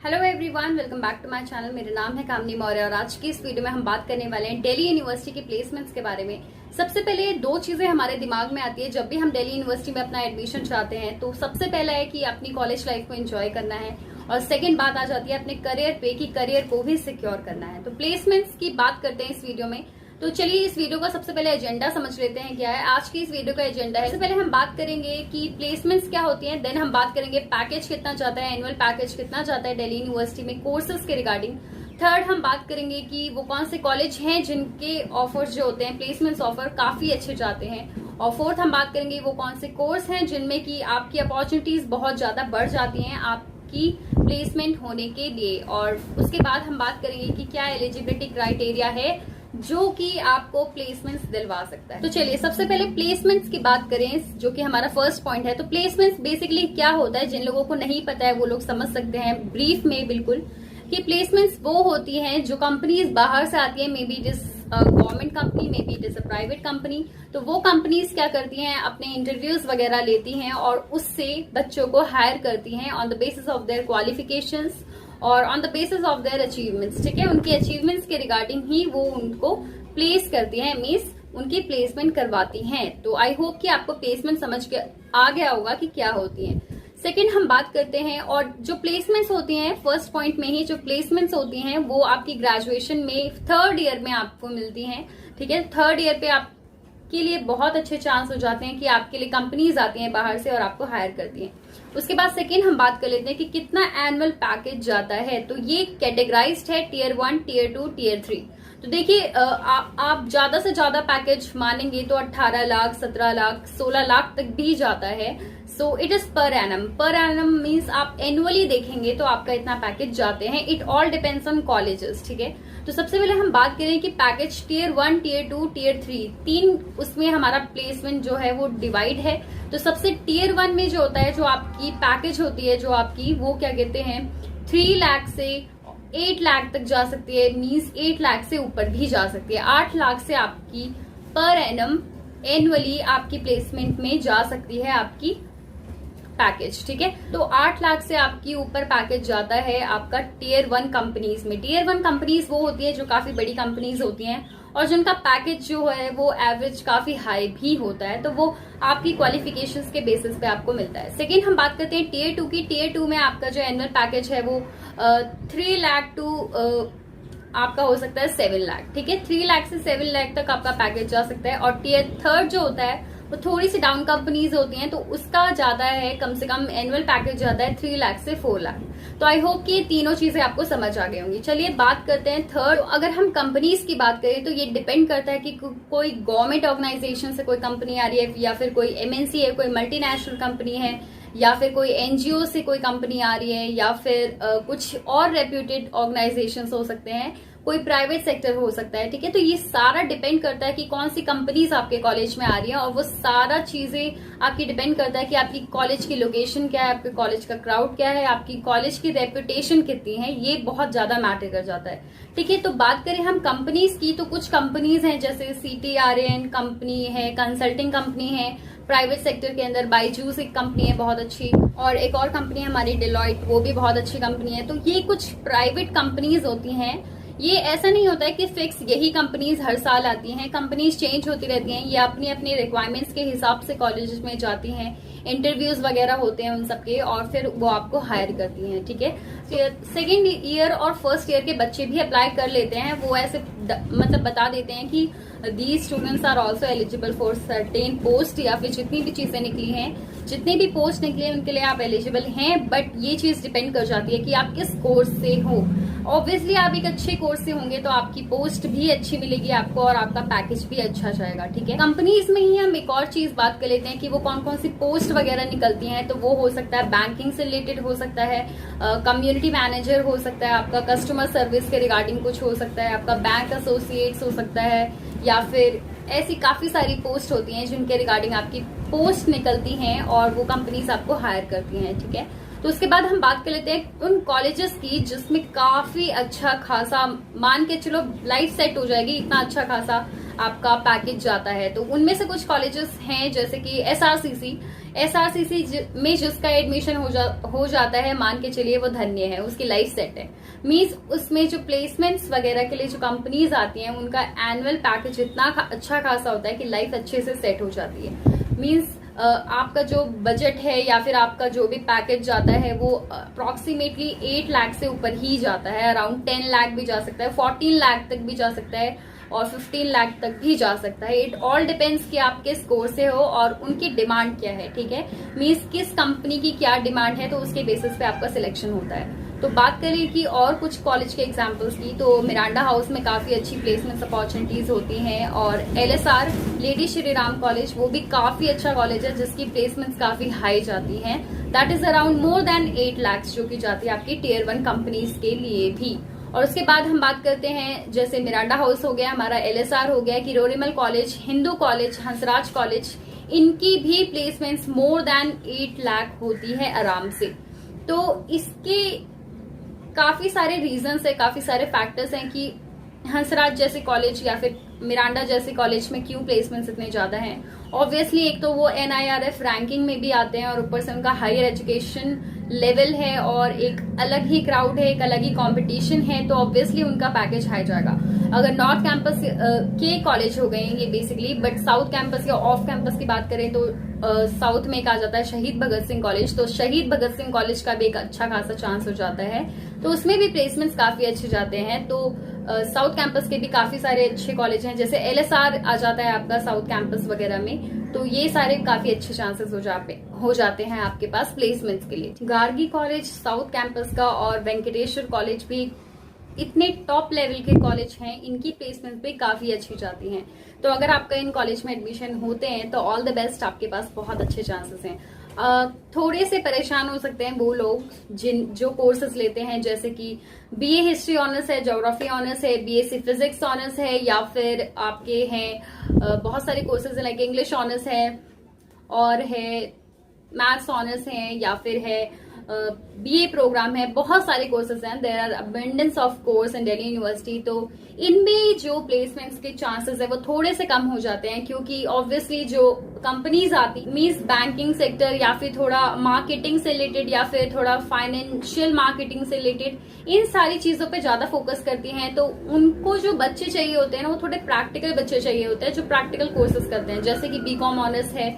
Hello everyone, welcome back to my channel. मेरा नाम है कामनी मौर्य और आज की इस वीडियो में हम बात करने वाले हैं दिल्ली यूनिवर्सिटी के प्लेसमेंट्स के बारे में। सबसे पहले दो चीजें हमारे दिमाग में आती है जब भी हम दिल्ली यूनिवर्सिटी में अपना एडमिशन चाहते हैं। तो सबसे पहला है कि अपनी कॉलेज लाइफ को एंजॉय करना है और सेकेंड बात आ जाती है अपने करियर पे कि करियर को भी सिक्योर करना है। तो प्लेसमेंट्स की बात करते हैं इस वीडियो में। तो चलिए इस वीडियो का सबसे पहले एजेंडा समझ लेते हैं क्या है। आज की इस वीडियो का एजेंडा है, सबसे पहले हम बात करेंगे कि प्लेसमेंट्स क्या होती हैं, देन हम बात करेंगे पैकेज कितना जाता है, एनुअल पैकेज कितना जाता है दिल्ली यूनिवर्सिटी में कोर्सेज के रिगार्डिंग। थर्ड हम बात करेंगे कि वो कौन से कॉलेज हैं जिनके ऑफर्स जो होते हैं प्लेसमेंट्स ऑफर काफी अच्छे जाते हैं। और फोर्थ हम बात करेंगे वो कौन से कोर्स हैं जिनमें की आपकी अपॉर्चुनिटीज बहुत ज्यादा बढ़ जाती हैं आपकी प्लेसमेंट होने के लिए। और उसके बाद हम बात करेंगे कि क्या एलिजिबिलिटी क्राइटेरिया है जो कि आपको प्लेसमेंट्स दिलवा सकता है। तो चलिए सबसे पहले प्लेसमेंट्स की बात करें जो कि हमारा फर्स्ट पॉइंट है। तो प्लेसमेंट्स बेसिकली क्या होता है, जिन लोगों को नहीं पता है वो लोग समझ सकते हैं ब्रीफ में बिल्कुल कि प्लेसमेंट्स वो होती हैं जो कंपनीज बाहर से आती है, may be it is government company, may be it is a private company. तो वो कंपनीज क्या करती हैं, अपने इंटरव्यूज वगैरह लेती हैं और उससे बच्चों को हायर करती हैं on the basis of their qualifications और on the basis of their achievements. ठीक है, उनके अचीवमेंट्स के रिगार्डिंग ही वो उनको प्लेस करती हैं, मीन्स उनकी प्लेसमेंट करवाती हैं। तो आई होप कि आपको प्लेसमेंट समझ के आ गया होगा कि क्या होती है। सेकंड हम बात करते हैं, और जो प्लेसमेंट्स होती हैं फर्स्ट पॉइंट में ही जो प्लेसमेंट्स होती हैं वो आपकी ग्रेजुएशन में थर्ड ईयर में आपको मिलती हैं। ठीक है, थर्ड ईयर पे आपके लिए बहुत अच्छे चांस हो जाते हैं कि आपके लिए कंपनीज आती हैं बाहर से और आपको हायर करती हैं। उसके बाद सेकेंड हम बात कर लेते हैं कि कितना एनुअल पैकेज जाता है। तो ये कैटेगराइज्ड है टियर 1, टियर 2, टियर 3। तो देखिए आप ज्यादा से ज्यादा पैकेज मानेंगे तो 18 लाख, 17 लाख, 16 लाख तक भी जाता है। So it is per annum. Per annum means आप एनुअली देखेंगे तो आपका इतना पैकेज जाते हैं। It all depends on colleges. ठीक है, तो सबसे पहले हम बात करें कि पैकेज टियर 1, टियर 2, टियर 3 तीन उसमें हमारा प्लेसमेंट जो है वो डिवाइड है। तो सबसे टियर 1 में जो होता है, जो आपकी पैकेज होती है, जो आपकी वो क्या कहते हैं 3 लाख से 8 लाख तक जा सकती है, मीन्स 8 लाख से ऊपर भी जा सकती है। 8 लाख से आपकी पर एनम एनुअली आपकी प्लेसमेंट में जा सकती है आपकी पैकेज। ठीक है, तो 8 लाख से आपकी ऊपर पैकेज जाता है आपका टियर 1 कंपनीज में। टियर 1 कंपनीज वो होती है जो काफी बड़ी कंपनीज होती हैं और जिनका पैकेज जो है वो एवरेज काफी हाई भी होता है। तो वो आपकी क्वालिफिकेशंस के बेसिस पे आपको मिलता है। सेकेंड हम बात करते हैं टियर 2 की। टियर 2 में आपका जो एनुअल पैकेज है वो 3 लाख टू आपका हो सकता है 7 लाख। ठीक है, 3 लाख से 7 लाख तक आपका पैकेज जा सकता है। और टियर 3 जो होता है वो थोड़ी सी डाउन कंपनीज होती हैं तो उसका ज्यादा है, कम से कम एनुअल पैकेज जाता है 3 लाख से 4 लाख। तो आई होप कि ये तीनों चीजें आपको समझ आ गई होंगी। चलिए बात करते हैं थर्ड। अगर हम कंपनीज की बात करें तो ये डिपेंड करता है कि कोई गवर्नमेंट ऑर्गेनाइजेशन से कोई कंपनी आ रही है या फिर कोई एमएनसी है, कोई मल्टीनेशनल कंपनी है, या फिर कोई एनजीओ से कोई कंपनी आ रही है, या फिर कुछ और रेप्यूटेड ऑर्गेनाइजेशंस हो सकते हैं, कोई प्राइवेट सेक्टर हो सकता है। ठीक है, तो ये सारा डिपेंड करता है कि कौन सी कंपनीज आपके कॉलेज में आ रही है और वो सारा चीजें आपकी डिपेंड करता है कि आपकी कॉलेज की लोकेशन क्या है, आपके कॉलेज का क्राउड क्या है, आपकी कॉलेज की रेपुटेशन कितनी है, ये बहुत ज्यादा मैटर कर जाता है। ठीक है, तो बात करें हम कंपनीज की तो कुछ कंपनीज हैं जैसे CTRN कंपनी है, कंसल्टिंग कंपनी है, प्राइवेट सेक्टर के अंदर बायजूस एक कंपनी है बहुत अच्छी, और एक और कंपनी है हमारी डेलॉयट, वो भी बहुत अच्छी कंपनी है। तो ये कुछ प्राइवेट कंपनीज होती हैं। ये ऐसा नहीं होता है कि फिक्स यही कंपनीज हर साल आती हैं, कंपनीज चेंज होती रहती हैं। ये अपनी अपनी रिक्वायरमेंट्स के हिसाब से कॉलेज में जाती हैं, इंटरव्यूज वगैरह होते हैं उन सबके, और फिर वो आपको हायर करती हैं। ठीक है, सेकेंड ईयर और फर्स्ट ईयर के बच्चे भी अप्लाई कर लेते हैं। वो ऐसे मतलब बता देते हैं कि these students are also eligible for certain post, या फिर जितनी भी चीजें निकली हैं, जितनी भी पोस्ट निकली है उनके लिए आप एलिजिबल हैं। बट ये चीज डिपेंड कर जाती है कि आप किस कोर्स से हो। ऑब्वियसली आप एक अच्छे कोर्स से होंगे तो आपकी पोस्ट भी अच्छी मिलेगी आपको और आपका पैकेज भी अच्छा जाएगा। ठीक है, कंपनीज में ही हम एक और चीज बात कर लेते हैं कि वो कौन कौन सी पोस्ट वगैरह निकलती हैं। तो वो हो सकता है बैंकिंग से रिलेटेड हो सकता है, कम्युनिटी मैनेजर हो सकता है, आपका कस्टमर सर्विस के रिगार्डिंग कुछ हो सकता है, आपका बैंक एसोसिएट्स हो सकता है, या फिर ऐसी काफी सारी पोस्ट होती हैं जिनके रिगार्डिंग आपकी पोस्ट निकलती हैं और वो कंपनीज आपको हायर करती हैं। ठीक है, तो उसके बाद हम बात कर लेते हैं उन कॉलेजेस की जिसमें काफी अच्छा खासा, मान के चलो लाइफ सेट हो जाएगी, इतना अच्छा खासा आपका पैकेज जाता है। तो उनमें से कुछ कॉलेजेस हैं जैसे कि एसआरसीसी में जिसका एडमिशन हो जाता है, मान के चलिए वो धन्य है, उसकी लाइफ सेट है। मीन्स उसमें जो प्लेसमेंट्स वगैरह के लिए जो कंपनीज आती हैं उनका एनुअल पैकेज इतना अच्छा खासा होता है कि लाइफ अच्छे से सेट हो जाती है। मीन्स आपका जो बजट है या फिर आपका जो भी पैकेज जाता है वो अप्रोक्सीमेटली 8 लाख से ऊपर ही जाता है। अराउंड 10 लाख भी जा सकता है, 14 लाख तक भी जा सकता है और 15 लाख तक भी जा सकता है। इट ऑल डिपेंड्स कि आप किस कोर्स से हो और उनकी डिमांड क्या है, ठीक है। मीन्स किस कंपनी की क्या डिमांड है तो उसके बेसिस पे आपका सिलेक्शन होता है। तो बात करें कि और कुछ कॉलेज के एग्जाम्पल्स की, तो मिरांडा हाउस में काफी अच्छी प्लेसमेंट अपॉर्चुनिटीज होती हैं और LSR lady Shri Ram college वो भी काफी अच्छा कॉलेज है जिसकी प्लेसमेंट्स काफी हाई जाती हैं। That is around more than 8 lakh जो की जाती है आपकी Tier 1 कंपनीज के लिए भी। और उसके बाद हम बात करते हैं जैसे मिरांडा हाउस हो गया, हमारा LSR हो गया, Kirori Mal college, Hindu college, Hansraj college, इनकी भी प्लेसमेंट्स मोर देन 8 लाख होती है आराम से। तो इसके काफी सारे रीजंस है, काफी सारे फैक्टर्स हैं कि हंसराज जैसे कॉलेज या फिर मिरांडा जैसे कॉलेज में क्यों प्लेसमेंट्स इतने ज्यादा हैं। ऑब्वियसली एक तो वो NIRF रैंकिंग में भी आते हैं और ऊपर से उनका हायर एजुकेशन लेवल है और एक अलग ही क्राउड है, एक अलग ही कंपटीशन है, तो ऑब्वियसली उनका पैकेज हाई जाएगा। अगर नॉर्थ कैंपस के कॉलेज हो गए ये बेसिकली, बट साउथ कैंपस या ऑफ कैंपस की बात करें तो साउथ में एक आ जाता है शहीद भगत सिंह कॉलेज। तो शहीद भगत सिंह कॉलेज का भी एक अच्छा खासा चांस हो जाता है, तो उसमें भी प्लेसमेंट्स काफी अच्छे जाते हैं। तो साउथ कैंपस के भी काफी सारे अच्छे कॉलेज हैं, जैसे LSR आ जाता है आपका साउथ कैंपस वगैरह में। तो ये सारे काफी अच्छे चांसेस हो जाते हैं आपके पास प्लेसमेंट्स के लिए। गार्गी कॉलेज साउथ कैंपस का और वेंकटेश्वर कॉलेज भी इतने टॉप लेवल के कॉलेज हैं, इनकी प्लेसमेंट भी काफी अच्छी जाती हैं। तो अगर आपका इन कॉलेज में एडमिशन होते हैं तो ऑल द बेस्ट, आपके पास बहुत अच्छे चांसेस हैं। थोड़े से परेशान हो सकते हैं वो लोग जो कोर्सेज लेते हैं, जैसे कि BA हिस्ट्री ऑनर्स है, ज्योग्राफी ऑनर्स है, BSc फिजिक्स ऑनर्स है, या फिर आपके हैं बहुत सारे कोर्सेज लाइक इंग्लिश ऑनर्स है और है मैथ्स ऑनर्स है, या फिर है BA प्रोग्राम है। बहुत सारे कोर्सेज हैं, there are abundance of course in Delhi university. तो इनमें जो प्लेसमेंट्स के चांसेस है वो थोड़े से कम हो जाते हैं, क्योंकि ऑब्वियसली जो कंपनीज आती मीन्स बैंकिंग सेक्टर या फिर थोड़ा मार्केटिंग से रिलेटेड या फिर थोड़ा फाइनेंशियल मार्केटिंग से रिलेटेड, इन सारी चीजों पे ज्यादा फोकस करती हैं। तो उनको जो बच्चे चाहिए होते हैं ना वो थोड़े प्रैक्टिकल बच्चे चाहिए होते हैं जो प्रैक्टिकल कोर्सेज करते हैं, जैसे कि BCom ऑनर्स है,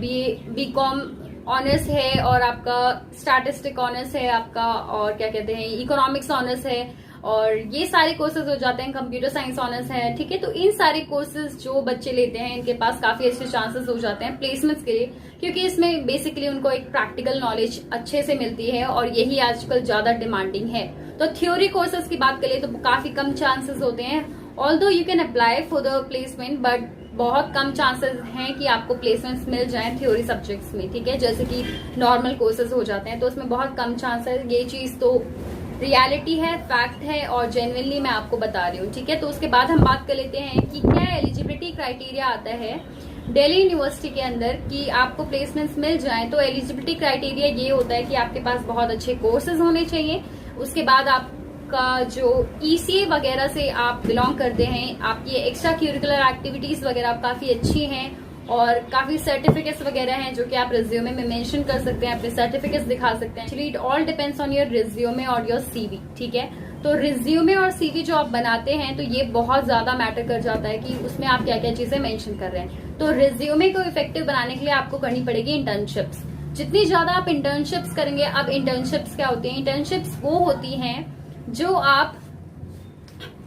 BCom ऑनर्स है और आपका स्टैटिस्टिक ऑनर्स है आपका, और क्या कहते हैं इकोनॉमिक्स ऑनर्स है, और ये सारे कोर्सेज हो जाते हैं। कंप्यूटर साइंस ऑनर्स है, ठीक है। तो इन सारे कोर्सेज जो बच्चे लेते हैं इनके पास काफी अच्छे चांसेस हो जाते हैं प्लेसमेंट्स के लिए, क्योंकि इसमें बेसिकली उनको एक प्रैक्टिकल नॉलेज अच्छे से मिलती है और यही आजकल ज्यादा डिमांडिंग है। तो थ्योरी कोर्सेज की बात करें तो काफी कम चांसेस होते हैं, although you can apply for the placement, but बहुत कम चांसेस हैं कि आपको प्लेसमेंट्स मिल जाएं थ्योरी सब्जेक्ट्स में, ठीक है। जैसे कि नॉर्मल कोर्सेज हो जाते हैं तो उसमें बहुत कम चांस है। ये चीज तो रियलिटी है, फैक्ट है और जेन्युइनली मैं आपको बता रही हूँ, ठीक है। तो उसके बाद हम बात कर लेते हैं कि क्या एलिजिबिलिटी क्राइटेरिया आता है दिल्ली यूनिवर्सिटी के अंदर कि आपको प्लेसमेंट्स मिल जाएं। तो एलिजिबिलिटी क्राइटेरिया ये होता है कि आपके पास बहुत अच्छे कोर्सेज होने चाहिए, उसके बाद आपका जो ECA वगैरह से आप बिलोंग करते हैं, आपकी एक्स्ट्रा करिकुलर एक्टिविटीज वगैरह काफी अच्छी हैं और काफी सर्टिफिकेट्स वगैरह हैं जो कि आप रिज्यूमे में मेंशन कर सकते हैं, अपने सर्टिफिकेट्स दिखा सकते हैं। Actually it all depends on your resume और योर CV, ठीक है। तो रिज्यूमे और CV जो आप बनाते हैं तो ये बहुत ज्यादा मैटर कर जाता है कि उसमें आप क्या क्या चीजें मेंशन कर रहे हैं। तो रिज्यूमे को इफेक्टिव बनाने के लिए आपको करनी पड़ेगी इंटर्नशिप्स। जितनी ज्यादा आप इंटर्नशिप्स करेंगे, अब इंटर्नशिप्स क्या होती है, इंटर्नशिप्स वो होती हैं जो आप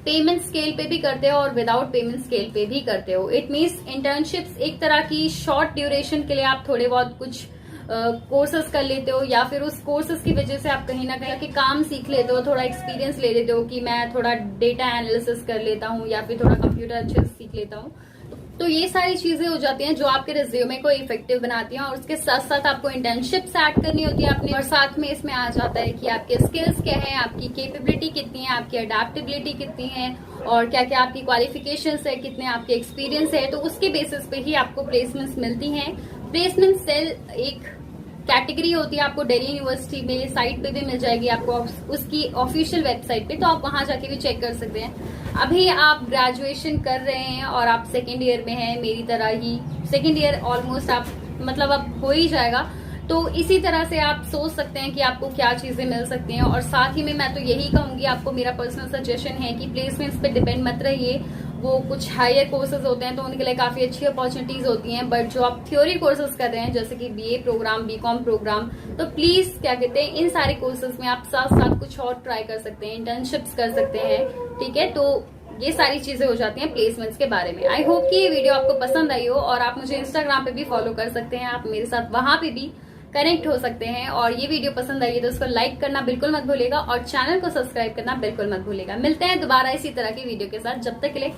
पेमेंट स्केल पे भी करते हो और विदाउट पेमेंट स्केल पे भी करते हो। इट मीन्स इंटर्नशिप्स एक तरह की शॉर्ट ड्यूरेशन के लिए आप थोड़े बहुत कुछ कोर्सेज कर लेते हो, या फिर उस कोर्सेज की वजह से आप कहीं ना कहीं के काम सीख लेते हो, थोड़ा एक्सपीरियंस ले लेते हो कि मैं थोड़ा डेटा एनालिसिस कर लेता हूँ या फिर थोड़ा कंप्यूटर अच्छे से सीख लेता हूँ। तो ये सारी चीजें हो जाती हैं जो आपके रिज्यूमे को इफेक्टिव बनाती हैं, और उसके साथ साथ आपको इंटर्नशिप्स ऐड करनी होती है अपनी, और साथ में इसमें आ जाता है कि आपके स्किल्स क्या है, आपकी कैपेबिलिटी कितनी है, आपकी अडेप्टेबिलिटी कितनी है, और क्या क्या आपकी क्वालिफिकेशंस है, कितने आपके एक्सपीरियंस है। तो उसके बेसिस पे ही आपको प्लेसमेंट्स मिलती हैं। प्लेसमेंट सेल एक कैटेगरी होती है आपको दिल्ली यूनिवर्सिटी में साइट पे भी मिल जाएगी, आपको उसकी ऑफिशियल वेबसाइट पे, तो आप वहां जाके भी चेक कर सकते हैं। अभी आप ग्रेजुएशन कर रहे हैं और आप सेकेंड ईयर में हैं, मेरी तरह ही सेकेंड ईयर ऑलमोस्ट आप मतलब अब हो ही जाएगा, तो इसी तरह से आप सोच सकते हैं कि आपको क्या चीजें मिल सकती हैं। और साथ ही में मैं तो यही कहूंगी, आपको मेरा पर्सनल सजेशन है कि प्लेसमेंट्स पे डिपेंड मत रहिए। वो कुछ हायर कोर्सेज होते हैं तो उनके लिए काफी अच्छी अपॉर्चुनिटीज होती हैं, बट जो आप थ्योरी कोर्सेज कर रहे हैं जैसे कि बीए प्रोग्राम, बीकॉम प्रोग्राम, तो प्लीज क्या कहते हैं इन सारे कोर्सेज में आप साथ साथ कुछ और ट्राई कर सकते हैं, इंटर्नशिप्स कर सकते हैं, ठीक है। तो ये सारी चीजें हो जाती हैं प्लेसमेंट्स के बारे में। आई होप कि ये वीडियो आपको पसंद आई हो, और आप मुझे इंस्टाग्राम पे भी फॉलो कर सकते हैं, आप मेरे साथ वहां पे भी कनेक्ट हो सकते हैं। और ये वीडियो पसंद आई है तो उसको लाइक करना बिल्कुल मत भूलिएगा और चैनल को सब्सक्राइब करना बिल्कुल मत भूलिएगा। मिलते हैं दोबारा इसी तरह की वीडियो के साथ, जब तक के लिए